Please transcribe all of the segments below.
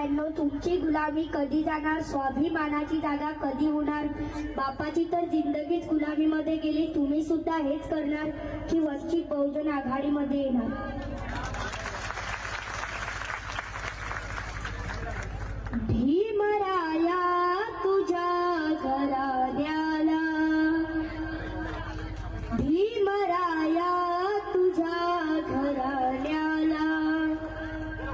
बाबांनो, तुमची गुलामी कधी जाणार? स्वाभिमानाची जागा कधी होणार? बापाची तर जिंदगीच गुलामीमध्ये गेली. तुम्ही सुद्धा हेच करणार की वंचित बहुजन आघाडीमध्ये येणार? भीमराया तुझ्या घराण्याला, भीमराया तुझ्या घराण्याला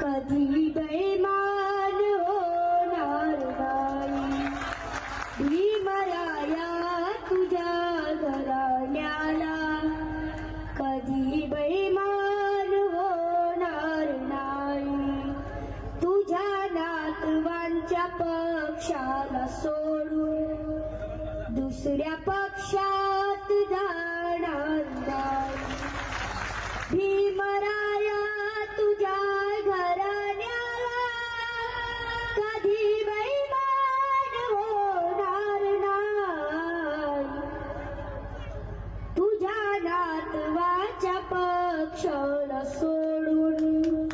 कधी बेईमान होणार नाही. भीमराया तुझ्या घराण्याला कधी बेईमान होणार नाही. तुझ्या नातवांच्या पक्षाला सोडून दुसऱ्या पक्षात जाणार नाही. भीमराया तुझ्या घराण्याला कधी बेईमान होणार नाही. तुझ्या नातवाच्या पक्षाला सोडून,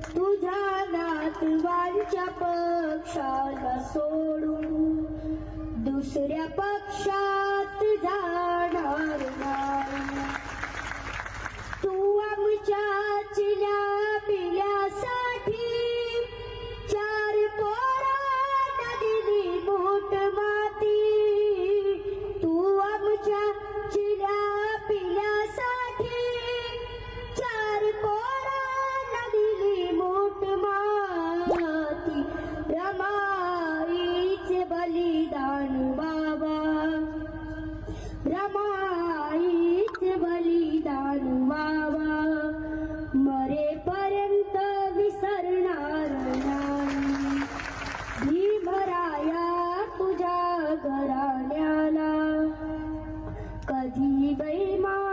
तुझ्या नातवांच्या पक्षाला सोडून दुसऱ्या पक्षात जाणार नाही. तू आमच्या चिल्या पिल्यासाठी चार पोरांना दिली मोठ माती. तू आमच्या चिल्या पिल्यासाठी चार पोरांना दिली मोठ माती. रमाईचे बलिदान बाबा, रमाईचे बलिदान बाबा मरेपर्यंत विसरणार नाही. भीमराया तुझ्या घराण्याला कधी बेईमान